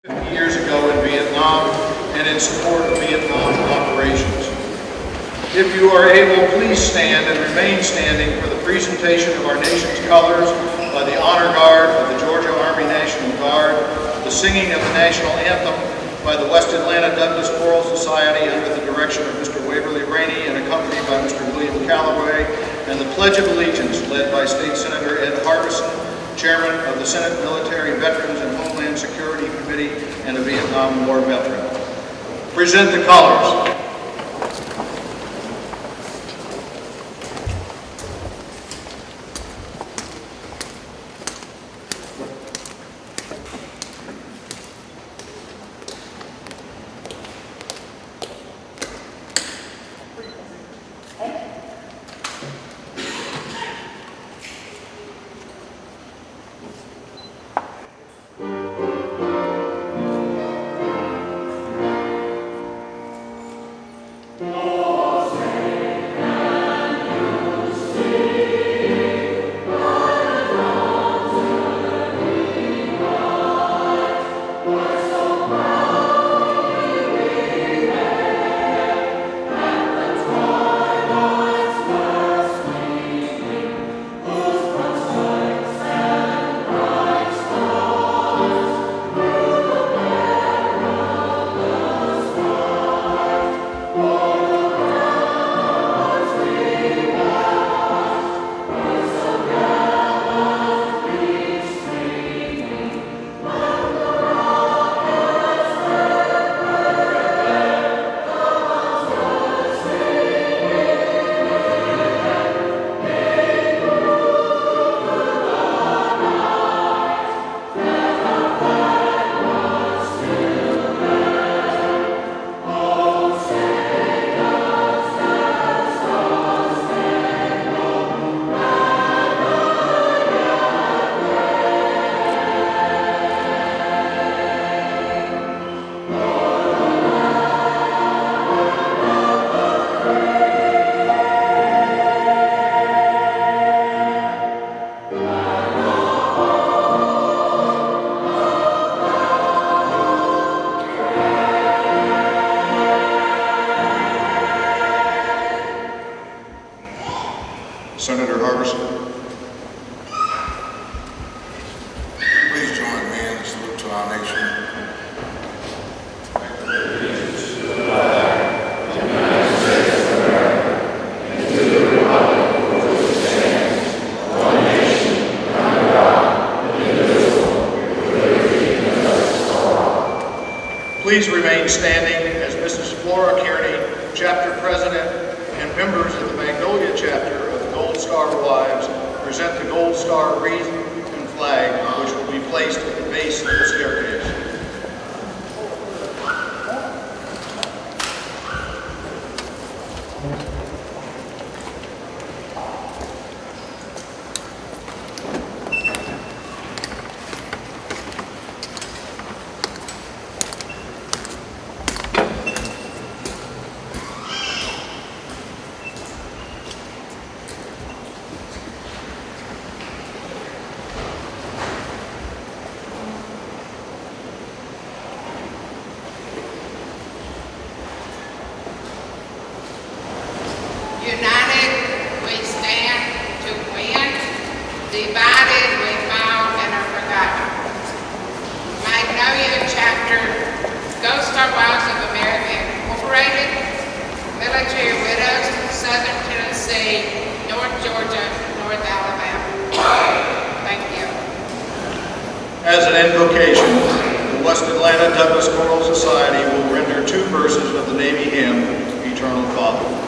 Years ago in Vietnam and in support of Vietnam operations. If you are able, please stand and remain standing for the presentation of our nation's colors by the Honor Guard of the Georgia Army National Guard, the singing of the national anthem by the West Atlanta Douglas Choral Society under the direction of Mr. Waverly Rainey and accompanied by Mr. William Calloway, and the Pledge of Allegiance led by State Senator Ed Harbison, Chairman of the Senate Military Veterans and Homeland Security Committee and a Vietnam War veteran. Present the colors. Senator Harbison. Please join me in the salute to our nation. Please remain standing as Mrs. Flora Kearney, Chapter President, and members of the Magnolia Chapter of the Gold Star Wives present the Gold Star wreath and flag, which will be placed at the base of the staircase. United, we stand to win. Divided, we fall and are forgotten. Magnolia Chapter, Gold Star Wives of America Incorporated, Military Widows, Southern Tennessee, North Georgia, North Alabama. Thank you. As an invocation, the West Atlanta Douglas Choral Society will render two verses of the Navy hymn, Eternal Father.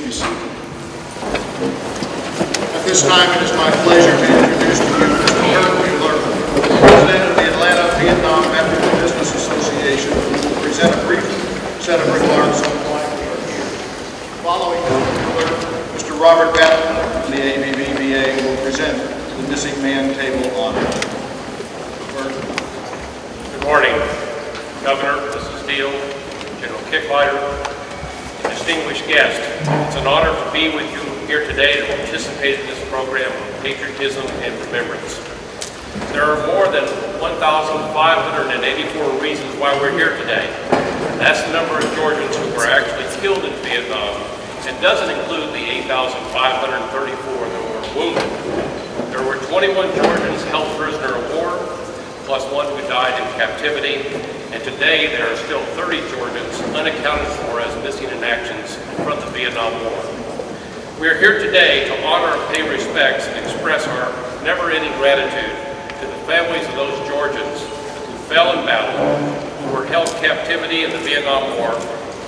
be seated. At this time, it is my pleasure to introduce to you Mr. Kurt Mueller, President of the Atlanta Vietnam Veterans Business Association, who will present a brief set of remarks on why we are here. Following Mr. Mueller, Mr. Robert Batten from the AVVBA will present the Missing Man Table honor. Kurt. Good morning, Governor, Mrs. Deal, General Kicklighter, and distinguished guests. It's an honor to be with you here today to participate in this program of patriotism and remembrance. There are more than 1,584 reasons why we're here today. That's the number of Georgians who were actually killed in Vietnam, and doesn't include the 8,534 that were wounded. There were 21 Georgians held prisoner of war, plus one who died in captivity, and today there are still 30 Georgians unaccounted for as missing in actions from the Vietnam War. We are here today to honor and pay respects and express our never-ending gratitude to the families of those Georgians who fell in battle, who were held captivity in the Vietnam War,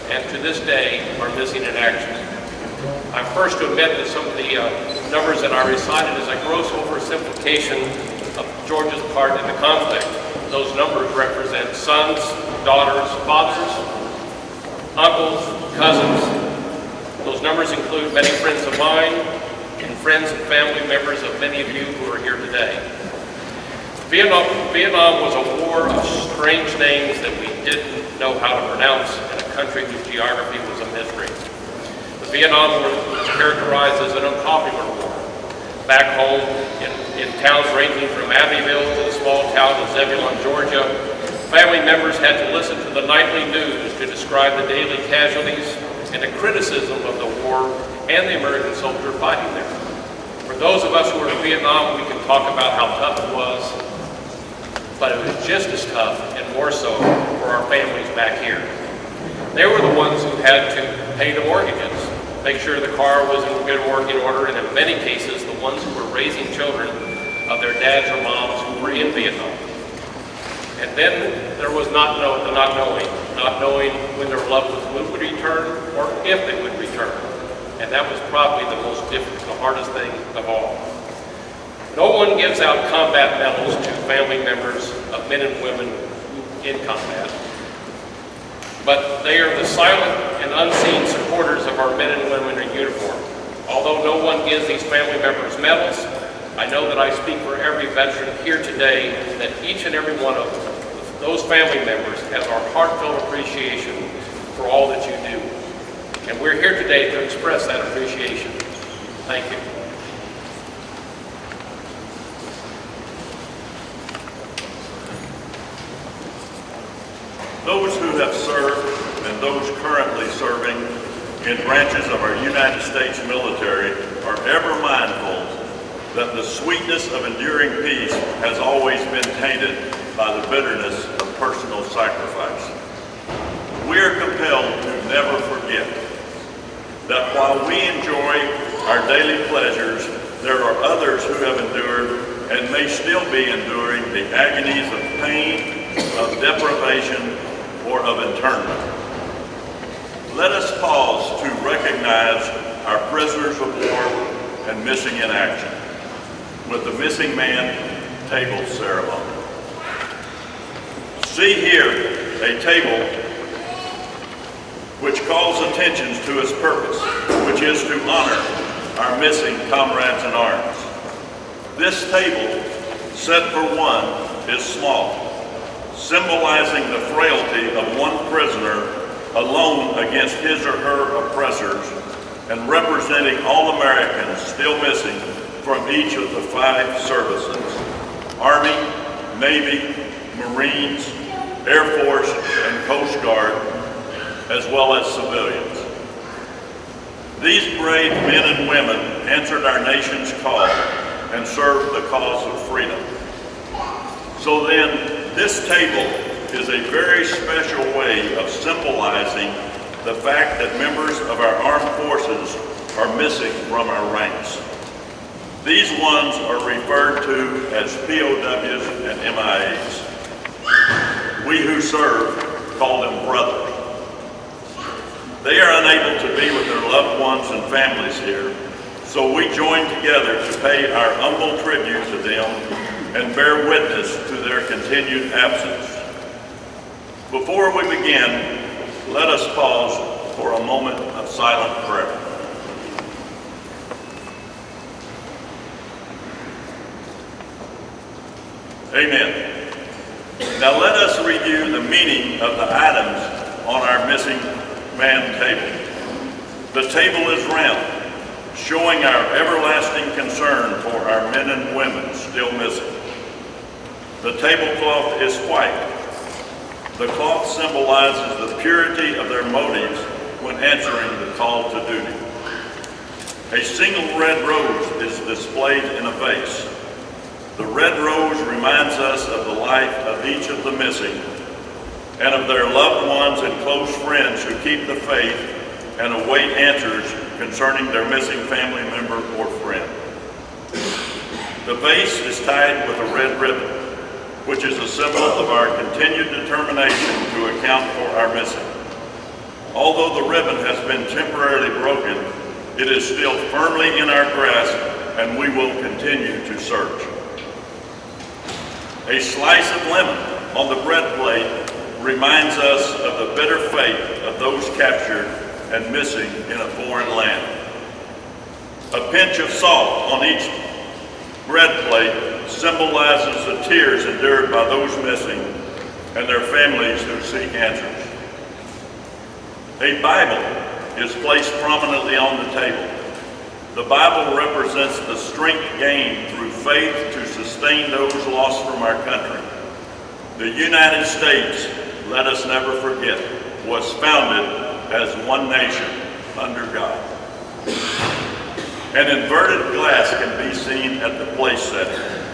and to this day are missing in action. I'm first to admit that some of the numbers that I recited is a gross oversimplification of Georgia's part in the conflict. Those numbers represent sons, daughters, fathers, uncles, cousins. Those numbers include many friends of mine and friends and family members of many of you who are here today. Vietnam was a war of strange names that we didn't know how to pronounce in a country whose geography was a mystery. The Vietnam War was characterized as an unpopular war. Back home in towns ranging from Abbeville to the small town of Zebulon, Georgia, family members had to listen to the nightly news to describe the daily casualties and the criticism of the war and the American soldier fighting there. For those of us who were in Vietnam, we can talk about how tough it was, but it was just as tough and more so for our families back here. They were the ones who had to pay the mortgages, make sure the car was in good working order, and in many cases, the ones who were raising children of their dads or moms who were in Vietnam. And then there was not knowing when their loved ones would return or if they would return. And that was probably the most difficult, the hardest thing of all. No one gives out combat medals to family members of men and women in combat. But they are the silent and unseen supporters of our men and women in uniform. Although no one gives these family members medals, I know that I speak for every veteran here today that each and every one of those family members has our heartfelt appreciation for all that you do. And we're here today to express that appreciation. Thank you. Those who have served and those currently serving in branches of our United States military are ever mindful that the sweetness of enduring peace has always been tainted by the bitterness of personal sacrifice. We are compelled to never forget that while we enjoy our daily pleasures, there are others who have endured and may still be enduring the agonies of pain, of deprivation, or of internment. Let us pause to recognize our prisoners of war and missing in action with the Missing Man Table ceremony. See here a table which calls attention to its purpose, which is to honor our missing comrades in arms. This table, set for one, is small, symbolizing the frailty of one prisoner alone against his or her oppressors, and representing all Americans still missing from each of the 5 services: Army, Navy, Marines, Air Force, and Coast Guard, as well as civilians. These brave men and women answered our nation's call and served the cause of freedom. So then, this table is a very special way of symbolizing the fact that members of our armed forces are missing from our ranks. These ones are referred to as POWs and MIAs. We who serve call them brothers. They are unable to be with their loved ones and families here, so we join together to pay our humble tribute to them and bear witness to their continued absence. Before we begin, let us pause for a moment of silent prayer. Amen. Now let us review the meaning of the items on our missing man table. The table is round, showing our everlasting concern for our men and women still missing. The tablecloth is white. The cloth symbolizes the purity of their motives when answering the call to duty. A single red rose is displayed in a vase. The red rose reminds us of the life of each of the missing and of their loved ones and close friends who keep the faith and await answers concerning their missing family member or friend. The vase is tied with a red ribbon, which is a symbol of our continued determination to account for our missing. Although the ribbon has been temporarily broken, it is still firmly in our grasp, and we will continue to search. A slice of lemon on the bread plate reminds us of the bitter fate of those captured and missing in a foreign land. A pinch of salt on each bread plate symbolizes the tears endured by those missing and their families who seek answers. A Bible is placed prominently on the table. The Bible represents the strength gained through faith to sustain those lost from our country. The United States, let us never forget, was founded as one nation under God. An inverted glass can be seen at the place setting.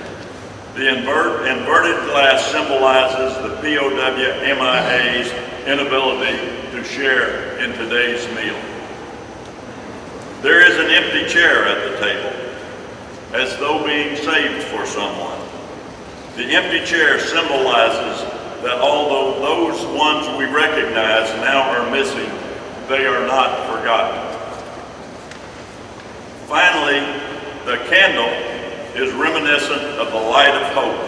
The inverted glass symbolizes the POW MIA's inability to share in today's meal. There is an empty chair at the table, as though being saved for someone. The empty chair symbolizes that although those ones we recognize now are missing, they are not forgotten. Finally, the candle is reminiscent of the light of hope,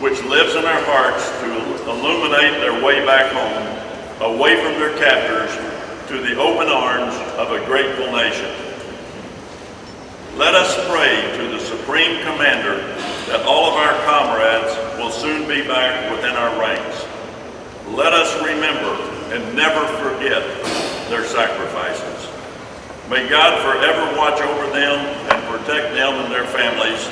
which lives in our hearts to illuminate their way back home, away from their captors, to the open arms of a grateful nation. Let us pray to the Supreme Commander that all of our comrades will soon be back within our ranks. Let us remember and never forget their sacrifices. May God forever watch over them and protect them and their families,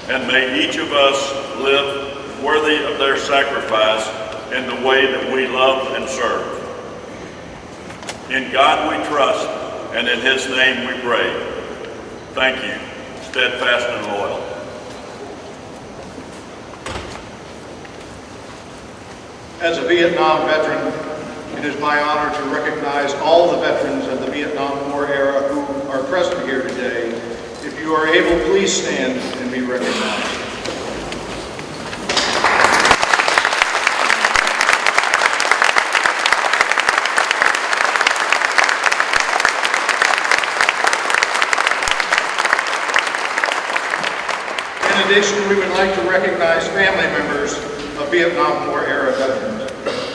and may each of us live worthy of their sacrifice in the way that we love and serve. In God we trust, and in His name we pray. Thank you, steadfast and loyal. As a Vietnam veteran, it is my honor to recognize all the veterans of the Vietnam War era who are present here today. If you are able, please stand and be recognized. In addition, we would like to recognize family members of Vietnam War era veterans,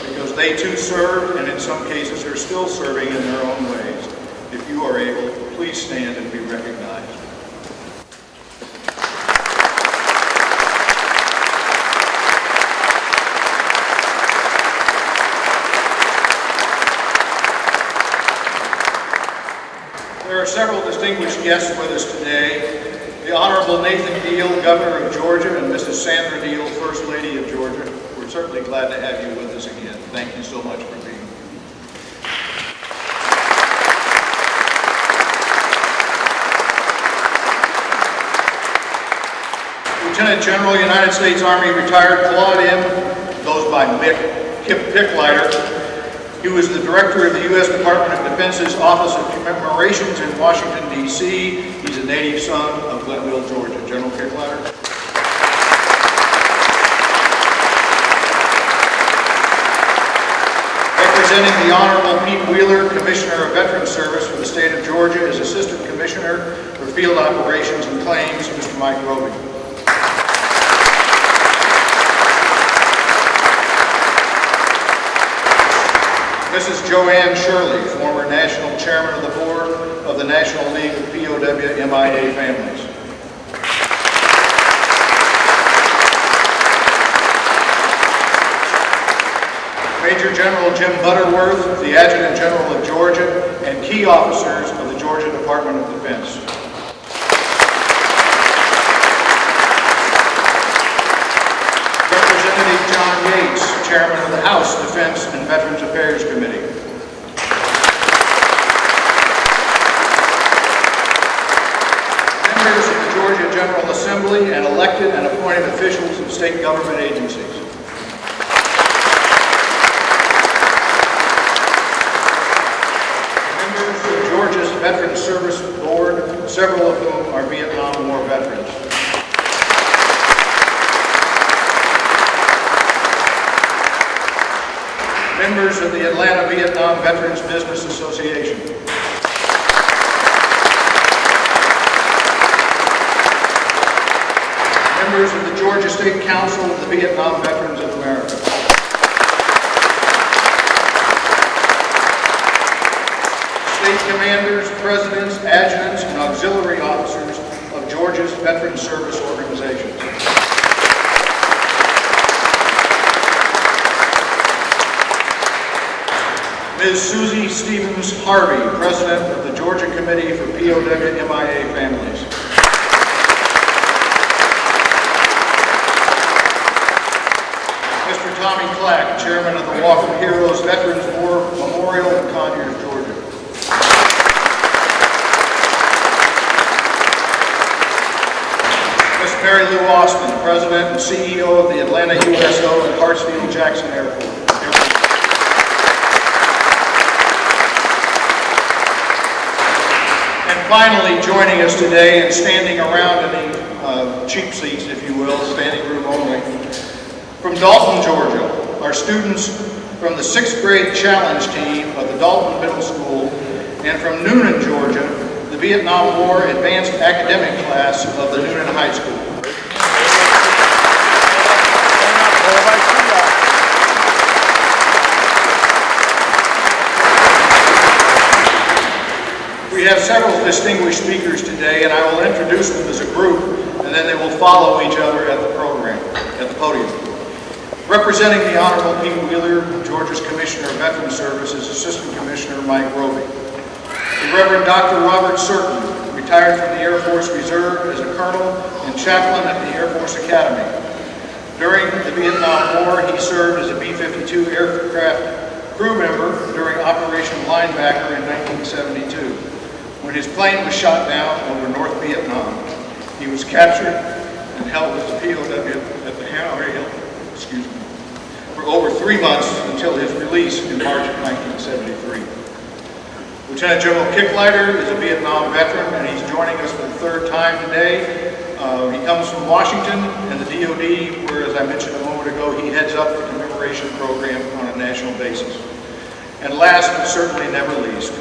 because they too served and in some cases are still serving in their own ways. If you are able, please stand and be recognized. There are several distinguished guests with us today. The Honorable Nathan Deal, Governor of Georgia, and Mrs. Sandra Deal, First Lady of Georgia. We're certainly glad to have you with us again. Thank you so much for being here. Lieutenant General, United States Army, retired Claude M., goes by Mick, Kip Picklighter. He was the director of the U.S. Department of Defense's Office of Commemorations in Washington, D.C. He's a native son of Glenville, Georgia. General Picklighter. Representing the Honorable Pete Wheeler, Commissioner of Veterans Service for the state of Georgia, is Assistant Commissioner for Field Operations and Claims, Mr. Mike Roby. Mrs. Joanne Shirley, former National Chairman of the Board of the National League of POW MIA Families. Major General Jim Butterworth, the Adjutant General of Georgia, and key officers of the Georgia Department of Defense. Representative John Yates, Chairman of the House Defense and Veterans Affairs Committee. Members of the Georgia General Assembly and elected and appointed officials of state government agencies. Georgia's Veterans Service Board, several of whom are Vietnam War veterans. Members of the Atlanta Vietnam Veterans Business Association. Members of the Georgia State Council of the Vietnam Veterans of America. State commanders, presidents, adjutants, and auxiliary officers of Georgia's Veterans Service organizations. Ms. Susie Stevens Harvey, President of the Georgia Committee for POW MIA Families. Mr. Tommy Clack, Chairman of the Walk of Heroes Veterans War Memorial in Conyers, Georgia. Ms. Mary Lou Austin, President and CEO of the Atlanta USO and Hartsfield-Jackson Airport. And finally, joining us today and standing around in the cheap seats, if you will, standing room only, from Dalton, Georgia, our students from the 6th grade challenge team of the Dalton Middle School, and from Noonan, Georgia, the Vietnam War Advanced Academic class of the Noonan High School. We have several distinguished speakers today, and I will introduce them as a group, and then they will follow each other at the program, at the podium. Representing the Honorable Pete Wheeler, Georgia's Commissioner of Veterans Services, Assistant Commissioner Mike Roby. The Reverend Dr. Robert Certain, retired from the Air Force Reserve as a colonel and chaplain at the Air Force Academy. During the Vietnam War, he served as a B-52 aircraft crew member during Operation Linebacker in 1972. When his plane was shot down over North Vietnam, he was captured and held as a POW at the Hanoi Hill, for over 3 months until his release in March of 1973. Lieutenant General Kicklighter is a Vietnam veteran, and he's joining us for the 3rd time today. He comes from Washington and the DoD, where, as I mentioned a moment ago, he heads up the commemoration program on a national basis. And last but certainly never least,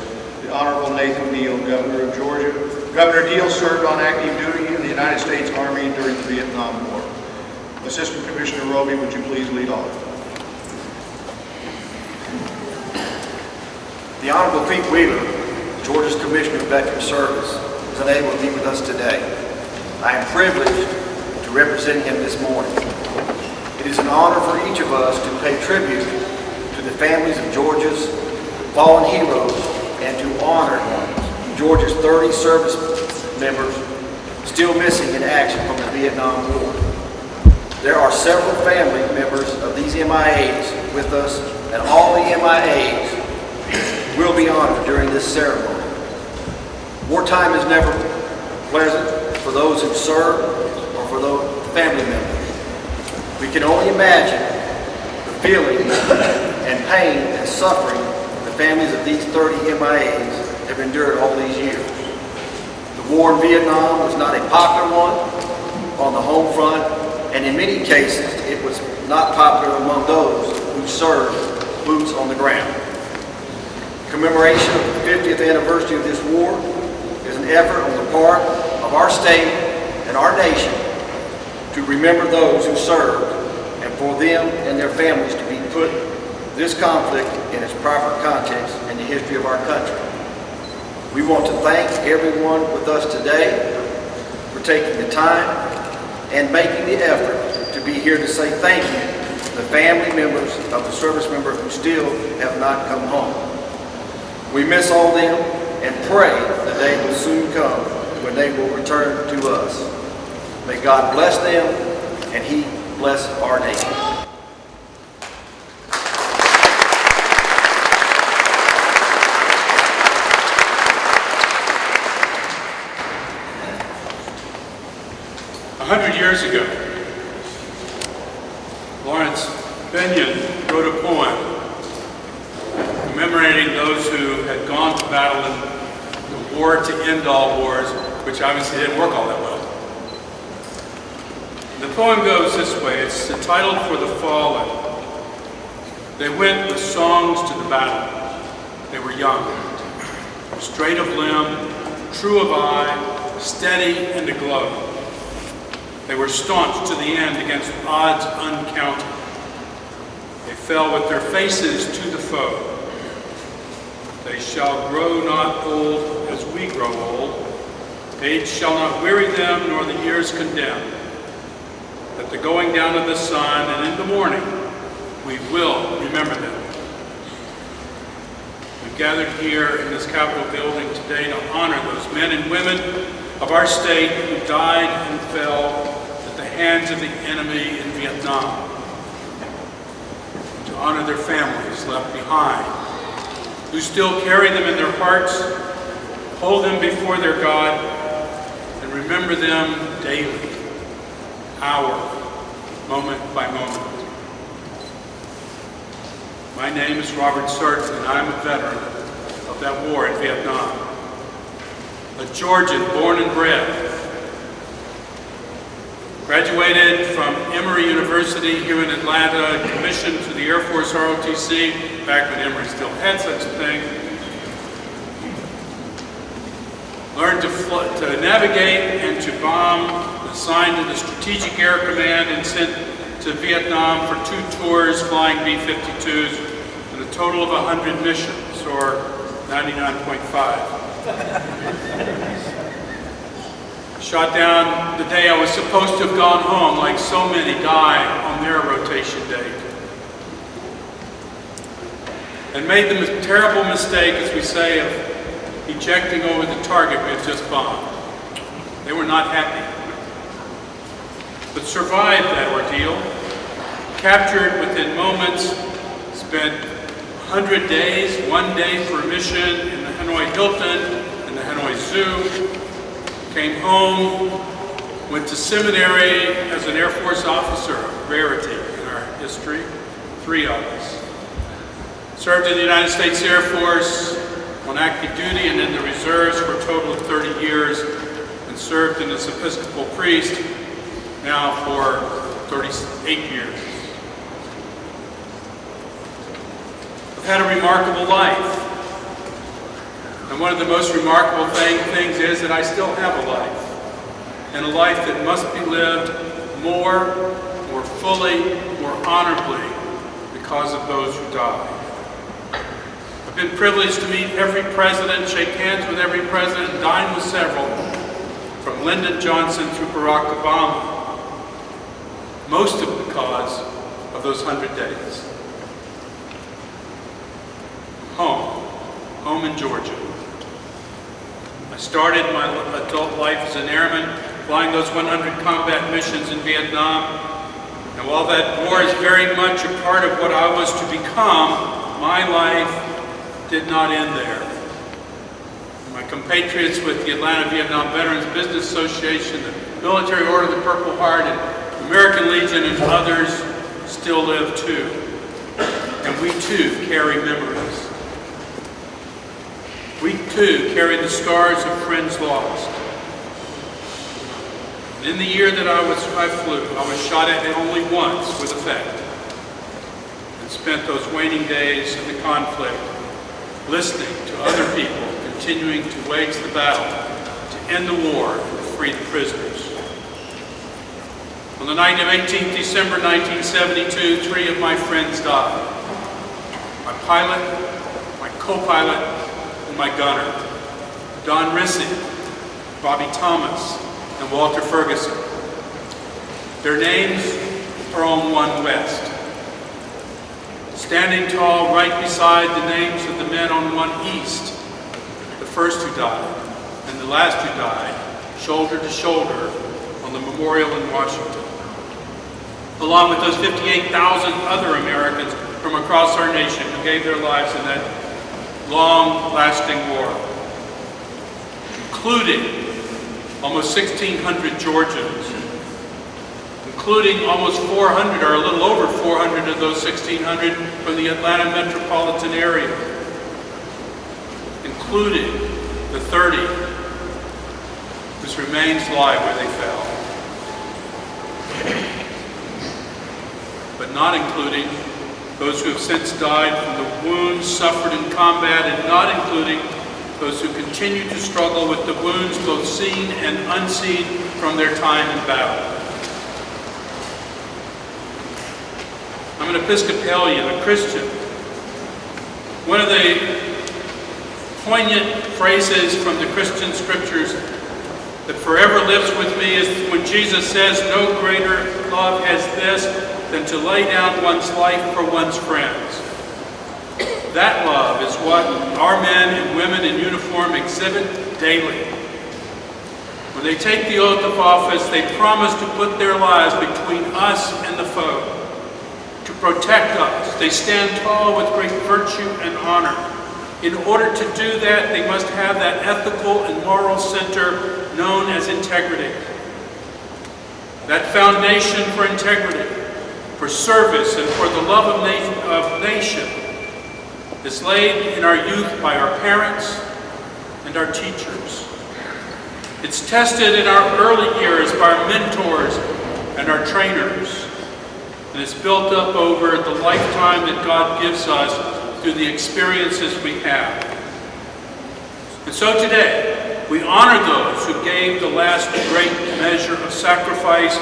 the Honorable Nathan Deal, Governor of Georgia. Governor Deal served on active duty in the United States Army during the Vietnam War. Assistant Commissioner Roby, would you please lead off? The Honorable Pete Wheeler, Georgia's Commissioner of Veterans Service, is unable to be with us today. I am privileged to represent him this morning. It is an honor for each of us to pay tribute to the families of Georgia's fallen heroes and to honor Georgia's 30 service members still missing in action from the Vietnam War. There are several family members of these MIAs with us, and all the MIAs will be honored during this ceremony. Wartime is never pleasant for those who serve or for those family members. We can only imagine the feelings and pain and suffering the families of these 30 MIAs have endured all these years. The war in Vietnam was not a popular one on the home front, and in many cases it was not popular among those who served boots on the ground. commemoration of the 50th anniversary of this war is an effort on the part of our state and our nation to remember those who served and for them and their families to be put this conflict in its proper context in the history of our country. We want to thank everyone with us today for taking the time and making the effort to be here to say thank you to the family members of the service member who still have not come home. We miss all them and pray the day will soon come when they will return to us. May God bless them and He bless our nation. A 100 years ago, Lawrence Benyon wrote a poem commemorating those who had gone to battle in the war to end all wars, which obviously didn't work all that well. The poem goes this way. It's entitled For the Fallen. They went with songs to the battle. They were young, straight of limb, true of eye, steady and aglow. They were staunch to the end against odds uncounted. They fell with their faces to the foe. They shall grow not old as we grow old. Age shall not weary them, nor the years condemn. At the going down of the sun and in the morning, we will remember them. We've gathered here in this Capitol building today to honor those men and women of our state who died and fell at the hands of the enemy in Vietnam. To honor their families left behind, who still carry them in their hearts, hold them before their God, and remember them daily, hour, moment by moment. My name is Robert Surton, and I'm a veteran of that war in Vietnam. A Georgian born and bred. Graduated from Emory University here in Atlanta, commissioned to the Air Force ROTC, back when Emory still had such a thing. Learned to navigate and to bomb, assigned to the Strategic Air Command and sent to Vietnam for 2 tours flying B-52s and a total of 100 missions, or 99.5. Shot down the day I was supposed to have gone home, like so many die on their rotation date. And made the terrible mistake, as we say, of ejecting over the target we had just bombed. They were not happy, but survived that ordeal, captured within moments, spent 100 days, 1 day for a mission in the Hanoi Hilton, in the Hanoi Zoo, came home, went to seminary as an Air Force officer, a rarity in our history, 3 of us. Served in the United States Air Force on active duty and in the reserves for a total of 30 years, and served as Episcopal priest now for 38 years. I've had a remarkable life. And one of the most remarkable things is that I still have a life. And a life that must be lived more fully, more honorably because of those who died. I've been privileged to meet every president, shake hands with every president, dine with several, from Lyndon Johnson through Barack Obama. Most of it because of those 100 days. Home in Georgia. I started my adult life as an airman, flying those 100 combat missions in Vietnam. And while that war is very much a part of what I was to become, my life did not end there. My compatriots with the Atlanta Vietnam Veterans Business Association, the Military Order of the Purple Heart, and American Legion and others still live too. And we too carry memories. We too carry the scars of friends lost. And in the year that I flew, I was shot at only once with effect, and spent those waning days in the conflict listening to other people continuing to wage the battle to end the war and to free the prisoners. On the night of 18th December 1972, 3 of my friends died. My pilot, my co-pilot, and my gunner, Don Rissy, Bobby Thomas, and Walter Ferguson. Their names are on one West. Standing tall right beside the names of the men on one East, the first who died and the last who died, shoulder to shoulder on the memorial in Washington, along with those 58,000 other Americans from across our nation who gave their lives in that long-lasting war, including almost 1,600 Georgians, including almost 400, or a little over 400 of those 1,600 from the Atlanta metropolitan area, including the 30 whose remains lie where they fell, but not including those who have since died from the wounds suffered in combat, and not including those who continue to struggle with the wounds both seen and unseen from their time in battle. I'm an Episcopalian, a Christian. One of the poignant phrases from the Christian scriptures that forever lives with me is when Jesus says, "No greater love has this than to lay down one's life for one's friends." That love is what our men and women in uniform exhibit daily. When they take the oath of office, they promise to put their lives between us and the foe, to protect us. They stand tall with great virtue and honor. In order to do that, they must have that ethical and moral center known as integrity. That foundation for integrity, for service, and for the love of nation is laid in our youth by our parents and our teachers. It's tested in our early years by our mentors and our trainers. And it's built up over the lifetime that God gives us through the experiences we have. And so today, we honor those who gave the last great measure of sacrifice,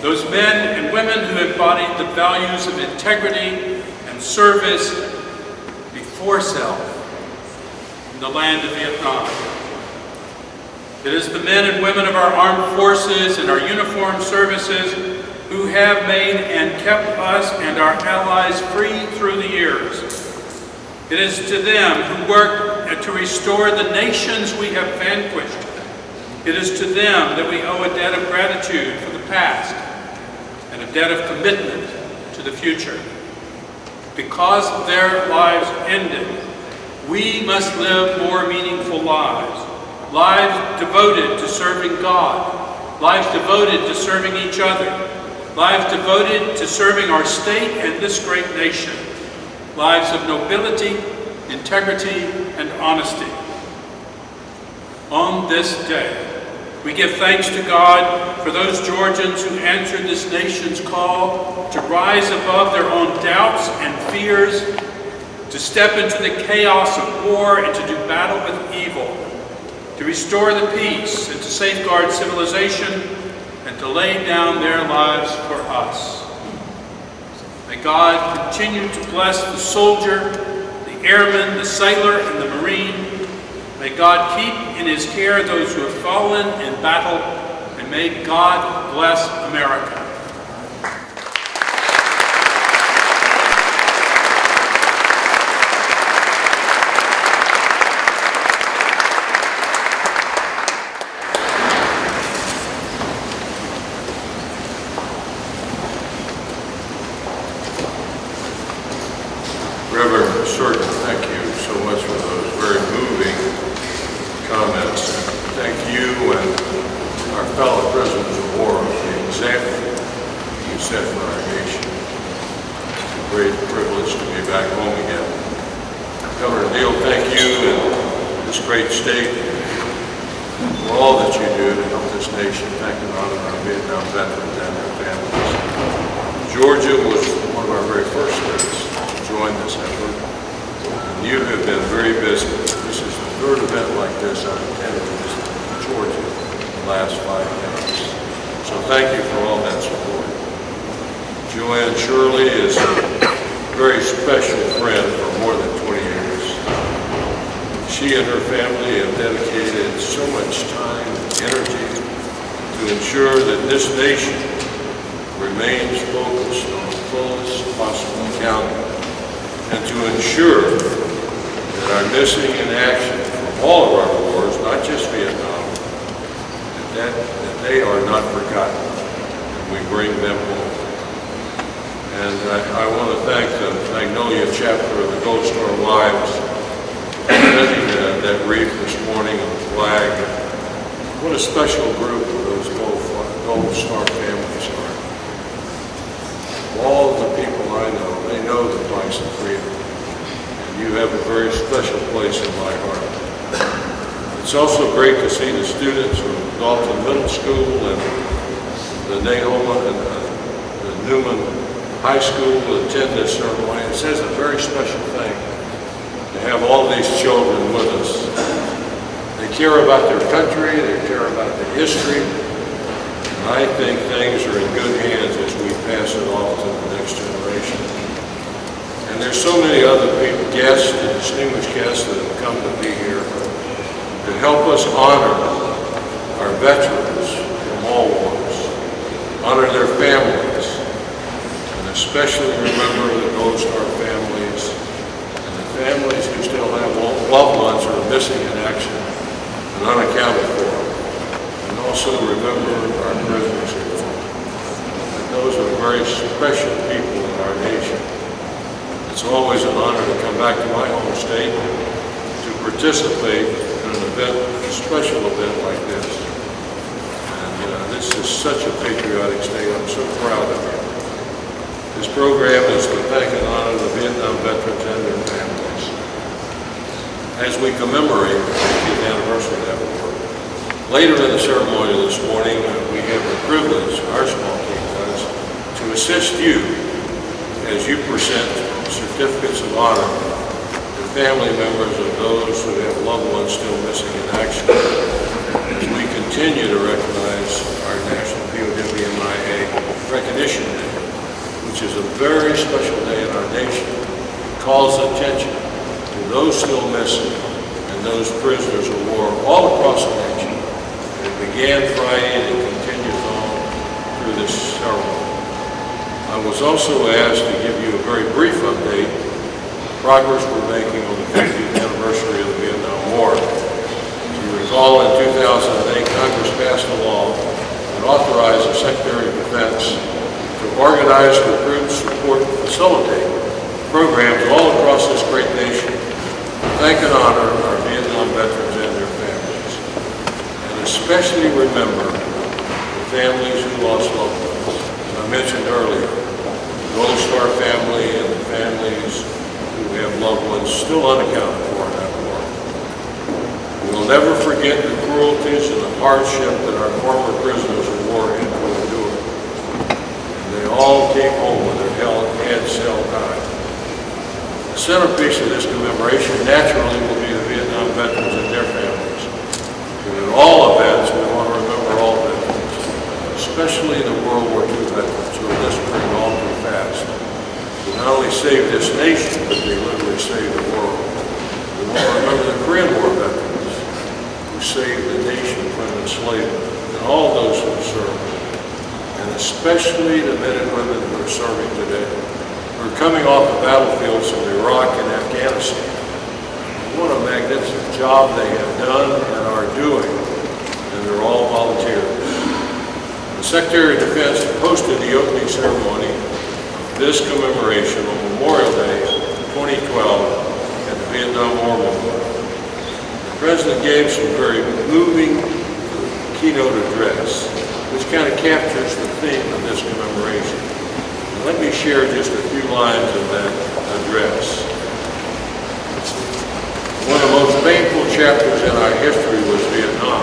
those men and women who embodied the values of integrity and service before self in the land of Vietnam. It is the men and women of our armed forces and our uniformed services who have made and kept us and our allies free through the years. It is to them who work to restore the nations we have vanquished. It is to them that we owe a debt of gratitude for the past and a debt of commitment to the future. Because their lives ended, we must live more meaningful lives. Lives devoted to serving God. Lives devoted to serving each other. Lives devoted to serving our state and this great nation. Lives of nobility, integrity, and honesty. On this day, we give thanks to God for those Georgians who answered this nation's call to rise above their own doubts and fears, to step into the chaos of war and to do battle with evil, to restore the peace and to safeguard civilization, and to lay down their lives for us. May God continue to bless the soldier, the airman, the sailor, and the marine. May God keep in his care those who have fallen in battle, and may God bless America. Reverend Shorten, thank you so much for those very moving comments. Thank you and our fellow prisoners of war for the example you set for our nation. It's a great privilege to be back home again. Governor Neal, thank you and this great state for all that you do to help this nation. Thank and honor our Vietnam veterans and their families. Georgia was one of our very first states to join this effort. And you have been very busy. This is the third event like this I've attended in Georgia in the last 5 years. So thank you for all that support. Joanne Shirley is a very special friend for more than 20 years. She and her family have dedicated so much time and energy to ensure that this nation remains focused on the fullest possible accounting and to ensure that our missing in action from all of our wars, not just Vietnam, that they are not forgotten and we bring them home. And I want to thank the Magnolia chapter of the Gold Star Wives for presenting that wreath this morning on the flag. What a special group of those Gold Star families are. All of the people I know, they know the price of freedom. And you have a very special place in my heart. It's also great to see the students from Dalton Middle School and the Nahoma and the Newman High School attend this ceremony. It says a very special thing to have all these children with us. They care about their country, they care about the history, and I think things are in good hands as we pass it off to the next generation. And there's so many other people, guests, and distinguished guests that have come to be here to help us honor our veterans from all wars, honor their families, especially remember the Gold Star families and the families who still have loved ones who are missing in action and unaccounted for. And also remember our prisoners of war. And those are very special people in our nation. It's always an honor to come back to my home state to participate in an event, a special event like this. And this is such a patriotic state. I'm so proud of it. This program is to thank and honor the Vietnam veterans and their families. As we commemorate the 50th anniversary of that war, later in the ceremony this morning, we have the privilege, our small team does, to assist you as you present certificates of honor to family members of those who have loved ones still missing in action, as we continue to recognize our National POW Recognition Day, which is a very special day in our nation. It calls attention to those still missing and those prisoners of war all across the nation. It began Friday and it continues on through this ceremony. I was also asked to give you a very brief update on the progress we're making on the 50th anniversary of the Vietnam War. As you recall, in 2008, Congress passed a law that authorized the Secretary of Defense to organize, recruit, support, and facilitate programs all across this great nation to thank and honor our Vietnam veterans and their families, and especially remember the families who lost loved ones. As I mentioned earlier, the Gold Star family and the families who have loved ones still unaccounted for in that war. We will never forget the cruelties and the hardship that our former prisoners of war had to endure. They all came home with their heads held high. The centerpiece of this commemoration naturally will be the Vietnam veterans and their families. But in all events, we want to remember all veterans, especially the World War II veterans who are disappearing all too fast. Who not only saved this nation, but they literally saved the world. We want to remember the Korean War veterans who saved the nation from enslavement, and all those who served. And especially the men and women who are serving today, who are coming off the battlefields of Iraq and Afghanistan. What a magnificent job they have done and are doing, and they're all volunteers. The Secretary of Defense hosted the opening ceremony of this commemoration on Memorial Day 2012 at the Vietnam War Memorial. The President gave some very moving keynote address, which kind of captures the theme of this commemoration. And let me share just a few lines of that address. One of the most painful chapters in our history was Vietnam,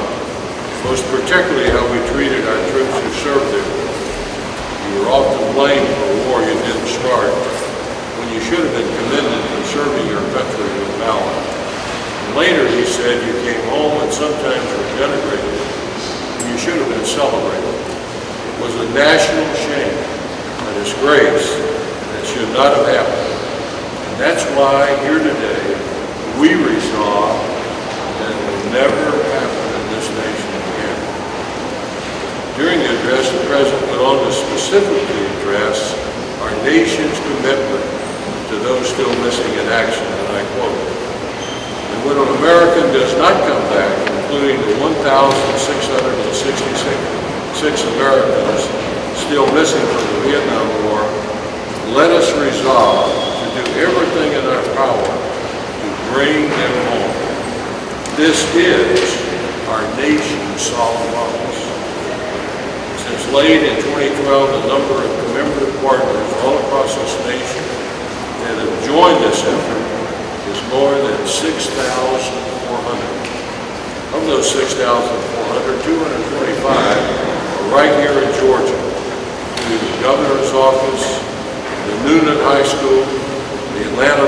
most particularly how we treated our troops who served there. You were often blamed for a war you didn't start, when you should have been commended for serving your country with valor. And later he said you came home and sometimes were denigrated, and you should have been celebrated. It was a national shame, a disgrace that should not have happened. And that's why here today we resolve that it will never happen in this nation again. During the address, the President went on to specifically address our nation's commitment to those still missing in action, and I quote, "And when an American does not come back, including the 1,666 Americans still missing from the Vietnam War, let us resolve to do everything in our power to bring them home. This is our nation's solemn promise." Since late in 2012, the number of commemorative partners all across this nation that have joined this effort is more than 6,400. Of those 6,400, 225 are right here in Georgia, through the governor's office, the Noonan High School, the Atlanta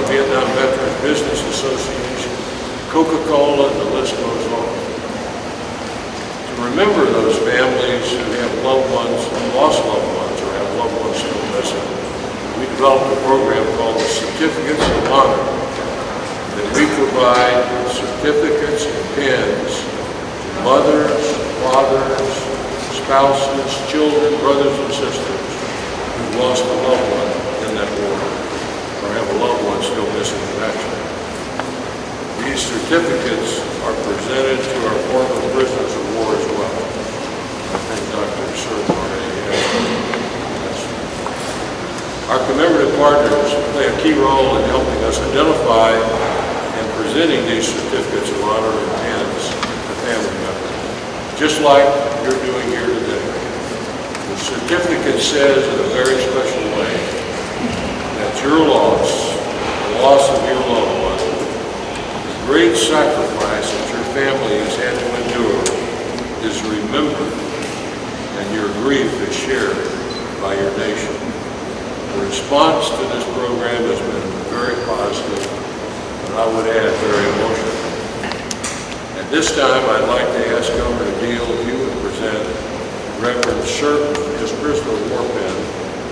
Vietnam Veterans Business Association, Coca-Cola, and the list goes on. To remember those families who have loved ones, who lost loved ones, or have loved ones still missing, we developed a program called the Certificates of Honor, that we provide certificates and pins to mothers, fathers, spouses, children, brothers and sisters who lost a loved one in that war, or have a loved one still missing in action. These certificates are presented to our former prisoners of war as well. I think Dr. Sirk already has that. Our commemorative partners play a key role in helping us identify and presenting these certificates of honor and pins to family members, just like you're doing here today. The certificate says in a very special way that your loss, the loss of your loved one, great sacrifice that your family has had to endure is remembered, and your grief is shared by your nation. The response to this program has been very positive, and I would add very emotional. At this time, I'd like to ask Governor Deal if you would present Reverend Sherman his prisoner of war pin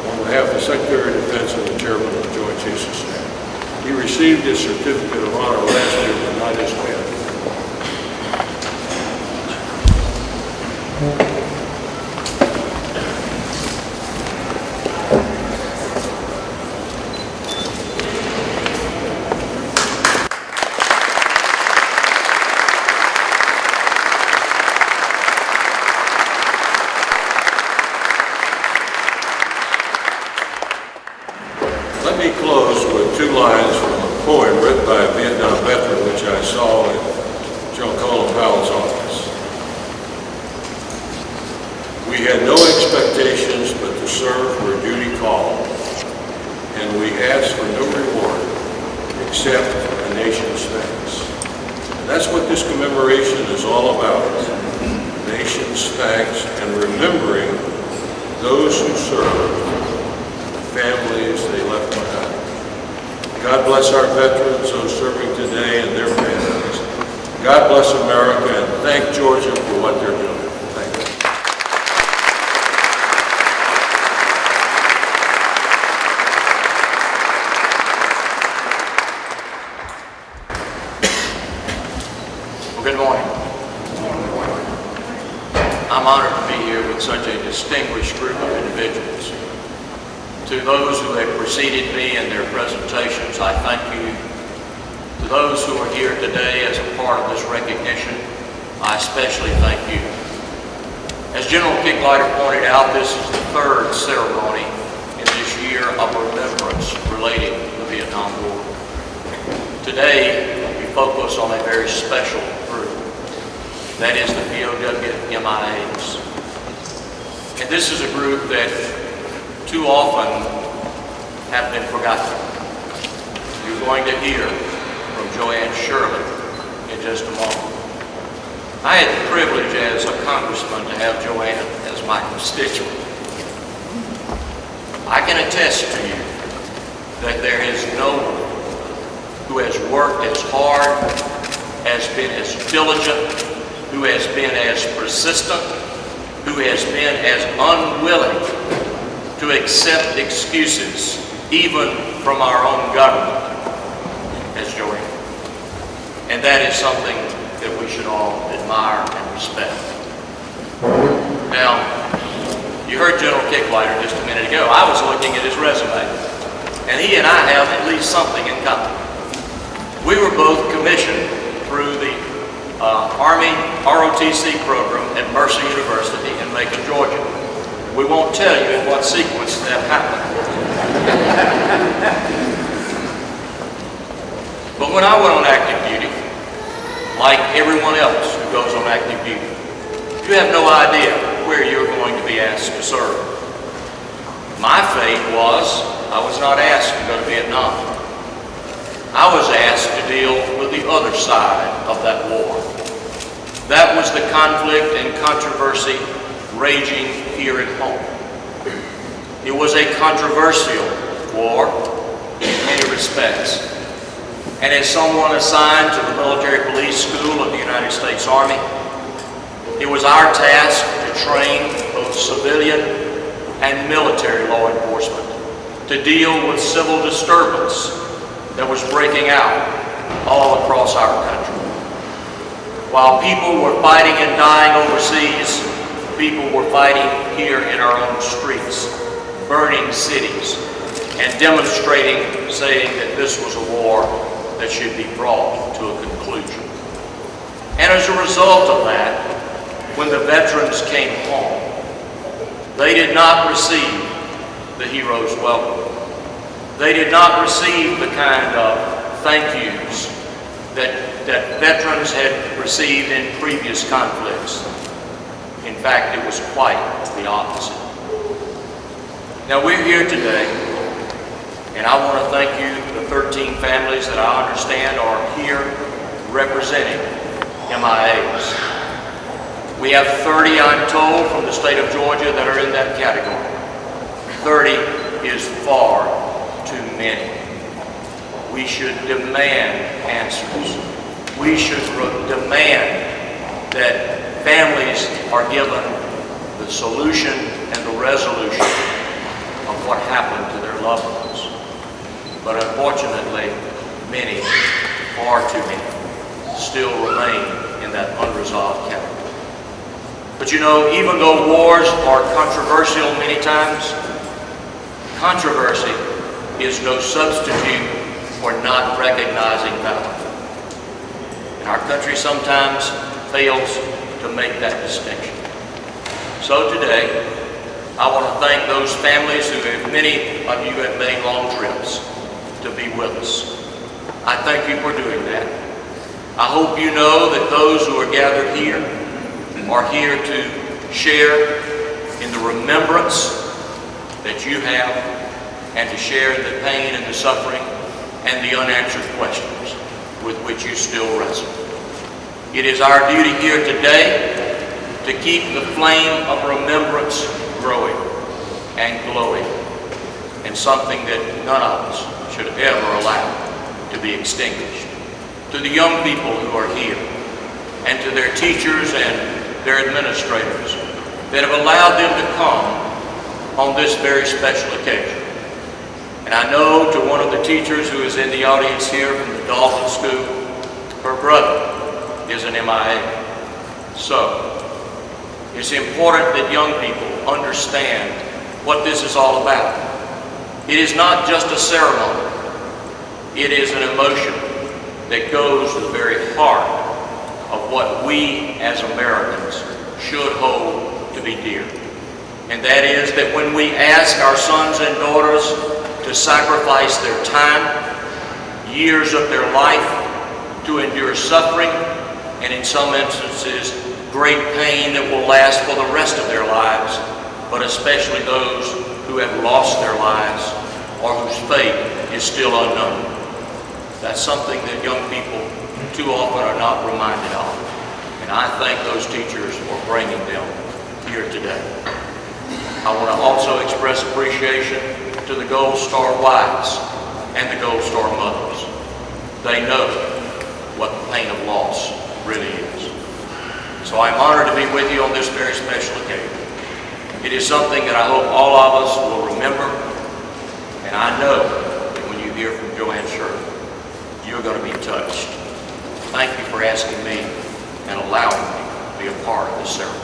on behalf of the Secretary of Defense and the Chairman of the Joint Chiefs of Staff. He received his certificate of honor last year, but not his pin. Let me close with two lines from a poem written by a Vietnam veteran, which I saw in John Colin Powell's office. "We had no expectations but to serve where duty called, and we asked for no reward except the nation's thanks." And that's what this commemoration is all about, nation's thanks and remembering those who served, families they left behind. God bless our veterans, those serving today and their families. God bless America, and thank Georgia for what they're doing. Thank you. Well, good morning. I'm honored to be here with such a distinguished group of individuals. To those who have preceded me in their presentations, I thank you. To those who are here today as a part of this recognition, I especially thank you. As General Kicklighter pointed out, this is the third ceremony in this year of remembrance relating to the Vietnam War. Today, we focus on a very special group. That is the POW MIAs. And this is a group that too often have been forgotten. You're going to hear from Joanne Sherman in just a moment. I had the privilege as a congressman to have Joanne as my constituent. I can attest to you that there has worked as hard, has been as diligent, who has been as persistent, who has been as unwilling to accept excuses, even from our own government, as Joanne. And that is something that we should all admire and respect. Now, you heard General Kicklighter just a minute ago. I was looking at his resume, and he and I have at least something in common. We were both commissioned through the Army ROTC program at Mercer University in Macon, Georgia. We won't tell you in what sequence that happened. But when I went on active duty, like everyone else who goes on active duty, you have no idea where you're going to be asked to serve. My fate was, I was not asked to go to Vietnam. I was asked to deal with the other side of that war. That was the conflict and controversy raging here at home. It was a controversial war in many respects. And as someone assigned to the Military Police School of the United States Army, it was our task to train both civilian and military law enforcement to deal with civil disturbance that was breaking out all across our country. While people were fighting and dying overseas, people were fighting here in our own streets, burning cities, and demonstrating, saying that this was a war that should be brought to a conclusion. And as a result of that, when the veterans came home, they did not receive the hero's welcome. They did not receive the kind of thank yous that veterans had received in previous conflicts. In fact, it was quite the opposite. Now we're here today, and I want to thank you, the 13 families that I understand are here representing MIAs. We have 30, I'm told, from the state of Georgia that are in that category. 30 is far too many. We should demand answers. We should demand that families are given the solution and the resolution of what happened to their loved ones. But unfortunately, many, far too many, still remain in that unresolved category. But you know, even though wars are controversial many times, controversy is no substitute for not recognizing valor. And our country sometimes fails to make that distinction. So today, I want to thank those families who many of you have made long trips to be with us. I thank you for doing that. I hope you know that those who are gathered here are here to share in the remembrance that you have and to share the pain and the suffering and the unanswered questions with which you still wrestle. It is our duty here today to keep the flame of remembrance growing and glowing, and something that none of us should ever allow to be extinguished. To the young people who are here, and to their teachers and their administrators that have allowed them to come on this very special occasion. And I know to one of the teachers who is in the audience here from the Dalton School, her brother is an MIA. So, it's important that young people understand what this is all about. It is not just a ceremony. It is an emotion that goes to the very heart of what we as Americans should hold to be dear. And that is that when we ask our sons and daughters to sacrifice their time, years of their life, to endure suffering, and in some instances, great pain that will last for the rest of their lives, but especially those who have lost their lives or whose fate is still unknown. That's something that young people too often are not reminded of. And I thank those teachers for bringing them here today. I want to also express appreciation to the Gold Star wives and the Gold Star mothers. they know what the pain of loss really is. So I'm honored to be with you on this very special occasion. It is something that I hope all of us will remember, and I know that when you hear from Joanne Shirley, you're going to be touched. Thank you for asking me and allowing me to be a part of this ceremony.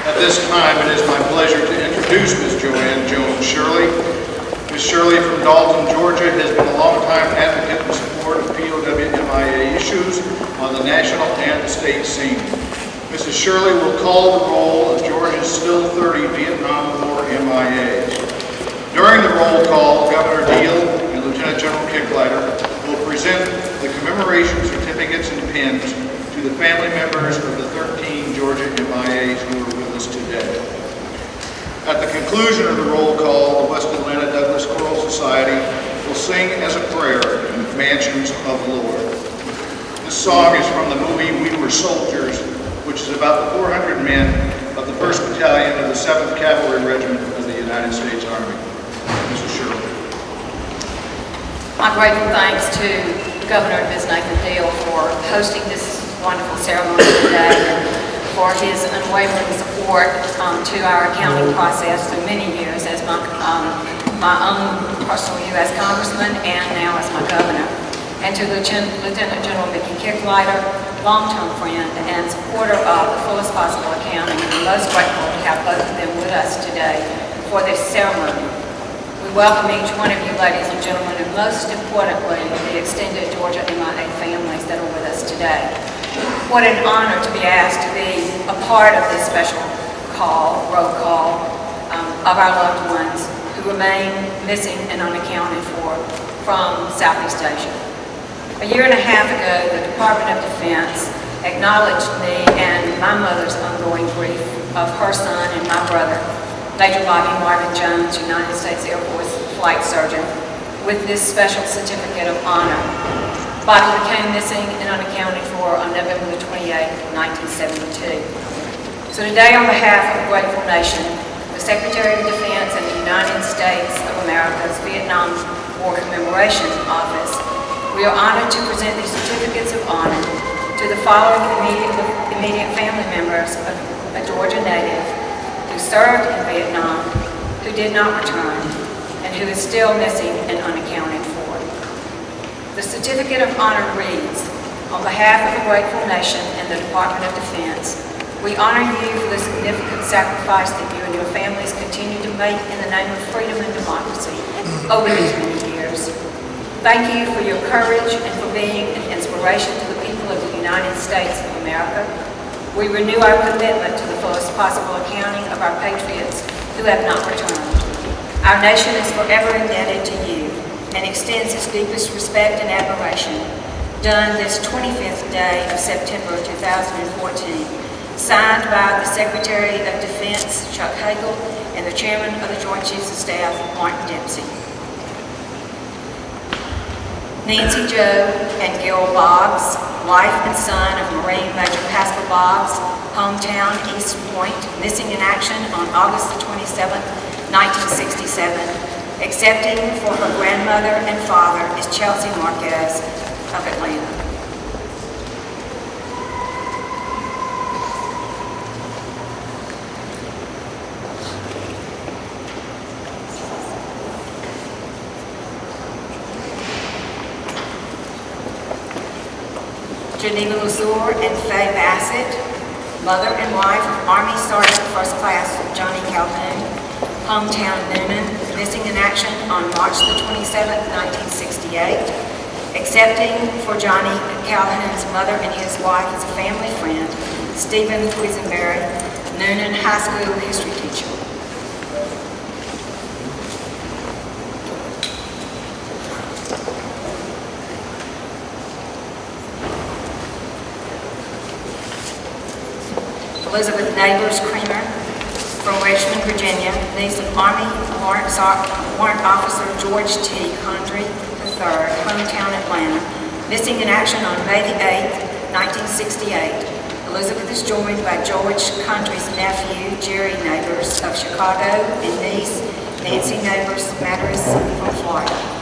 At this time, it is my pleasure to introduce Ms. Joanne Jones Shirley. Ms. Shirley from Dalton, Georgia, has been a longtime advocate in support of POW/MIA issues on the national and state scene. Mrs. Shirley will call the roll of Georgia's still 30 Vietnam War MIAs. During the roll call, Governor Deal and Lieutenant General Kicklighter will present the commemoration certificates and pins to the family members of the 13 Georgia MIAs who are with us today. At the conclusion of the roll call, the West Atlanta Douglas Choral Society will sing as a prayer, Mansions of the Lord. This song is from the movie We Were Soldiers, which is about the 400 men of the 1st Battalion of the 7th Cavalry Regiment of the United States Army. Mrs. Shirley. My grateful thanks to Governor Ms. Nathan Deal for hosting this wonderful ceremony today and for his unwavering support to our accounting process through many years as my own personal U.S. Congressman and now as my governor. And to Lieutenant General Mickey Kicklighter, long-term friend and supporter of the fullest possible accounting. I'm most grateful to have both of them with us today for this ceremony. We welcome each one of you, ladies and gentlemen, and most importantly, the extended Georgia MIA families that are with us today. What an honor to be asked to be a part of this special roll call of our loved ones who remain missing and unaccounted for from Southeast Asia. A year and a half ago, the Department of Defense acknowledged me and my mother's ongoing grief of her son and my brother, Major Bobby Marvin Jones, United States Air Force flight surgeon, with this special certificate of honor. Bobby became missing and unaccounted for on November the 28th, 1972. So today, on behalf of the grateful nation, the Secretary of Defense and the United States of America's Vietnam War Commemoration Office, we are honored to present these certificates of honor to the following immediate family members of a Georgia native who served in Vietnam, who did not return, and who is still missing and unaccounted for. The certificate of honor reads, on behalf of the grateful nation and the Department of Defense, we honor you for the significant sacrifice that you and your families continue to make in the name of freedom and democracy over these many years. Thank you for your courage and for being an inspiration to the people of the United States of America. We renew our commitment to the fullest possible accounting of our patriots who have not returned. Our nation is forever indebted to you and extends its deepest respect and admiration. Done this 25th day of September 2014, signed by the Secretary of Defense, Chuck Hagel, and the Chairman of the Joint Chiefs of Staff, Martin Dempsey. Nancy Jo and Gil Boggs, wife and son of Marine Major Pascal Boggs, hometown East Point, missing in action on August the 27th, 1967. Accepting for her grandmother and father is Chelsea Marquez of Atlanta. Geneva Lazur and Faye Bassett, mother and wife of Army Sergeant First Class Johnny Calhoun, hometown Noonan, missing in action on March the 27th, 1968. Accepting for Johnny Calhoun's mother and his wife as a family friend, Stephen Quisenberry, Noonan High School history teacher. Elizabeth Neighbors Creamer from Richmond, Virginia, niece of Army Warrant Officer George T. Condrey III, hometown Atlanta, missing in action on May the 8th, 1968. Elizabeth is joined by George Country's nephew, Jerry Neighbors of Chicago, and niece, Nancy Neighbors Matteris from Florida.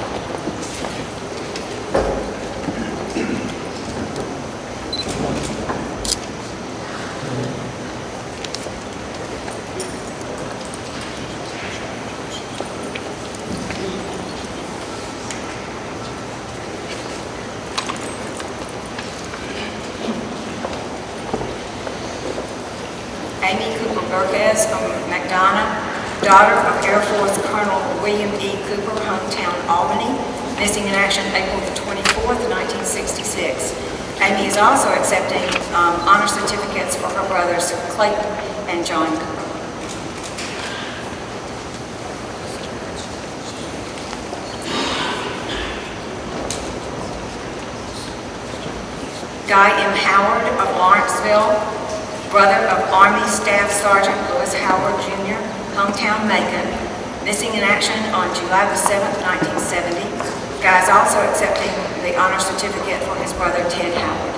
Amy Cooper Burkes from McDonough, daughter of Air Force Colonel William E. Cooper, hometown Albany, missing in action April the 24th, 1966. Amy is also accepting honor certificates for her brothers Clayton and John Cooper. Guy M. Howard of Lawrenceville, brother of Army Staff Sergeant Lewis Howard Jr., hometown Macon, missing in action on July the 7th, 1970. Guy is also accepting the honor certificate for his brother Ted Howard.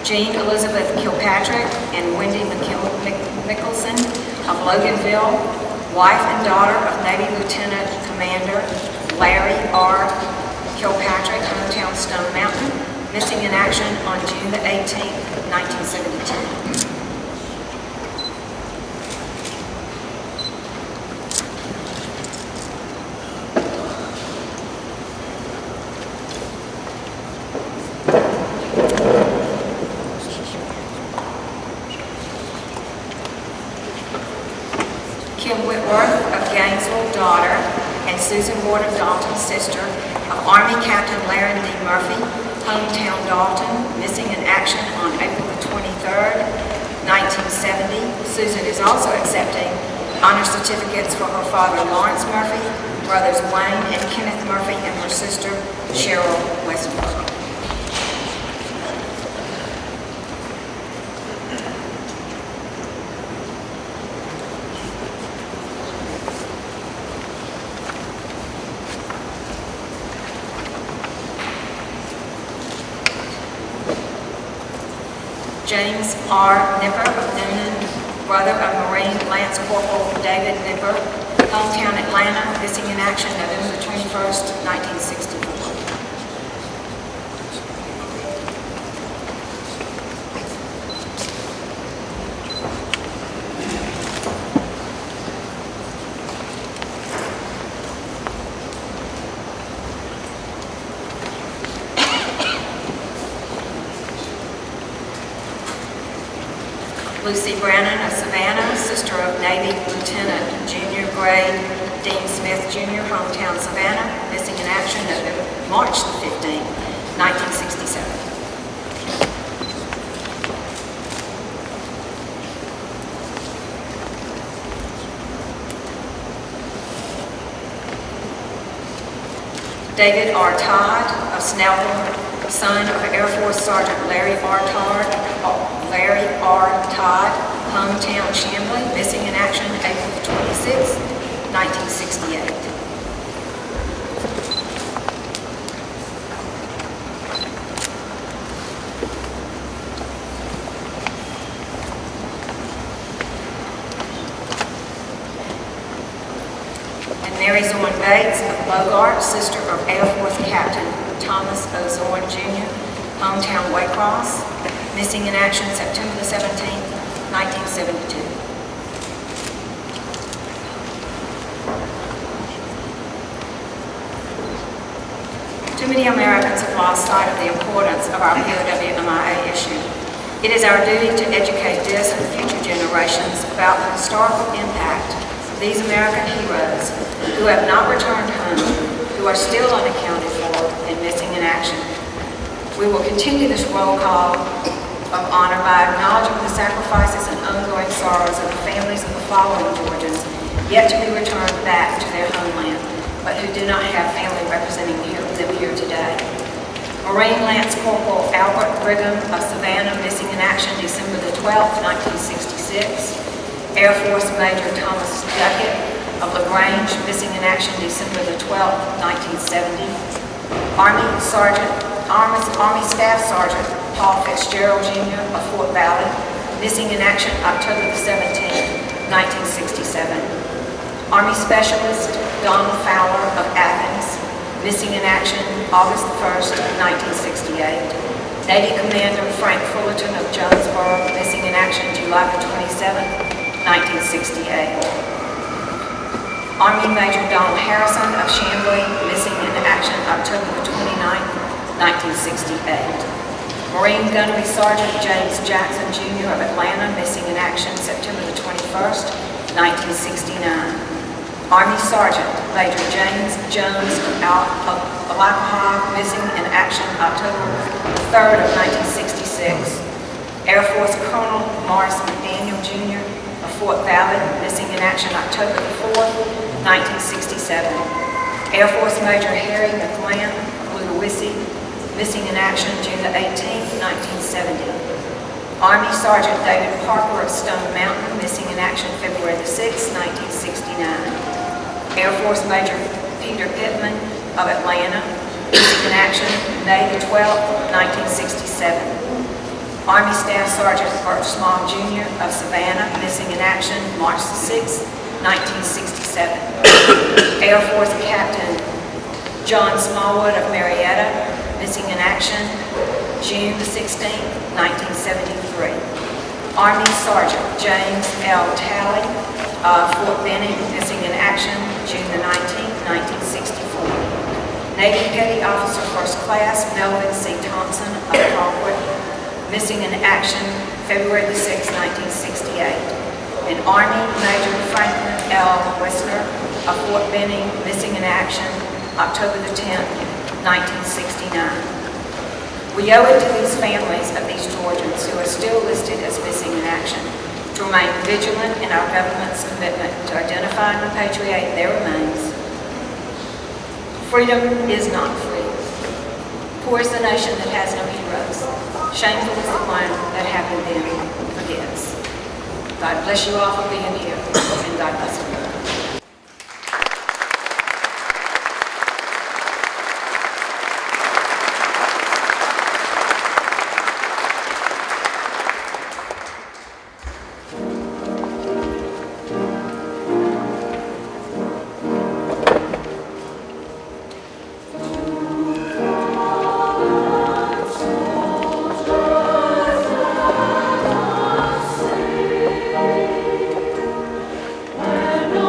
Jean Elizabeth Kilpatrick and Wendy Mickelson of Loganville, wife and daughter of Navy Lieutenant Commander Larry R. Kilpatrick, hometown Stone Mountain, missing in action on June the 18th, 1972. Kim Whitworth of Gainesville, daughter, and Susan Ward of Dalton, sister, of Army Captain Larry D. Murphy, hometown Dalton, missing in action on April the 23rd, 1970. Susan is also accepting honor certificates for her father Lawrence Murphy, brothers Wayne and Kenneth Murphy, and her sister Cheryl Westbrook. James R. Nipper of Noonan, brother of Marine Lance Corporal David Nipper, hometown Atlanta, missing in action November 21st, 1964. Lucy Brannon of Savannah, sister of Navy Lieutenant Junior Grade Dean Smith Jr., hometown Savannah, missing in action March the 15th, 1967. David R. Todd of Snellville, son of Air Force Sergeant Larry R. Todd, hometown Chamblee, missing in action April 26, 1968. And Mary Zorn Bates of Bogart, sister of Air Force Captain Thomas O. Zorn Jr., hometown Waycross, missing in action September the 17th, 1972. Too many Americans have lost sight of the importance of our POW/MIA issue. It is our duty to educate this and future generations about the historical impact of these American heroes who have not returned home, who are still unaccounted for and missing in action. We will continue this roll call of honor by acknowledging the sacrifices and ongoing sorrows of the families of the following Georgians yet to be returned back to their homeland, but who do not have family representing them here today. Marine Lance Corporal Albert Brigham of Savannah, missing in action December the 12th, 1966. Air Force Major Thomas Duckett of LaGrange, missing in action December the 12th, 1970. Army Staff Sergeant Paul Fitzgerald Jr. of Fort Valley, missing in action October the 17th, 1967. Army Specialist Donald Fowler of Athens, missing in action August the 1st, 1968. Navy Commander Frank Fullerton of Jonesboro, missing in action July the 27th, 1968. Army Major Donald Harrison of Chamblee, missing in action October the 29th, 1968. Marine Gunnery Sergeant James Jackson Jr. of Atlanta, missing in action September the 21st, 1969. Army Sergeant Major James Jones of Alcohol, missing in action October 3rd of 1966. Air Force Colonel Morris McDaniel Jr. of Fort Valley, missing in action October 4th, 1967. Air Force Major Harry McLean of Ludowici, missing in action June the 18th, 1970. Army Sergeant David Parker of Stone Mountain, missing in action February the 6th, 1969. Air Force Major Peter Pittman of Atlanta, missing in action May the 12th, 1967. Army Staff Sergeant Bert Small Jr. of Savannah, missing in action March the 6th, 1967. Air Force Captain John Smallwood of Marietta, missing in action June the 16th, 1973. Army Sergeant James L. Talley of Fort Benning, missing in action June the 19th, 1964. Navy Petty Officer First Class Melvin C. Thompson of Colquitt, missing in action February the 6th, 1968. And Army Major Franklin L. Whistler of Fort Benning, missing in action October the 10th, 1969. We owe it to these families of these Georgians who are still listed as missing in action to remain vigilant in our government's commitment to identify and repatriate their remains. Freedom is not free. Poor is the nation that has no heroes. Shameful is the one that having them forgets. God bless you all for being here, and God bless you. When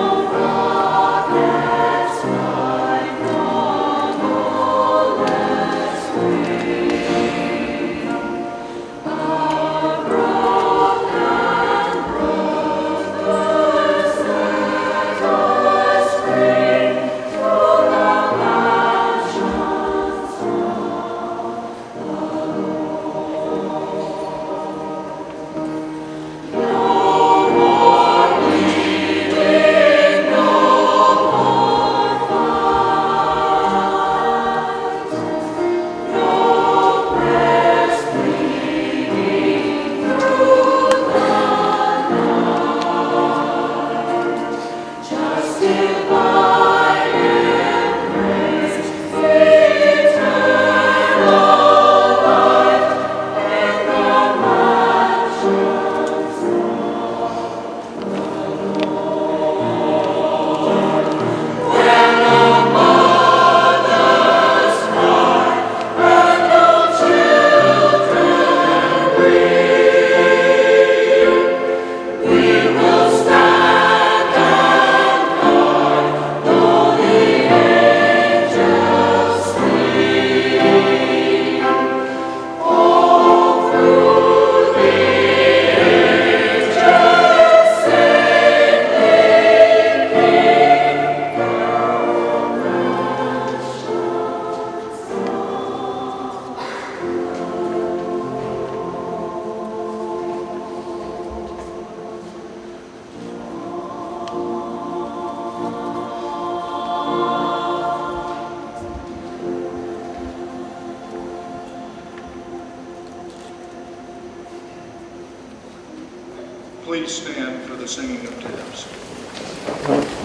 please stand for the singing of tabs.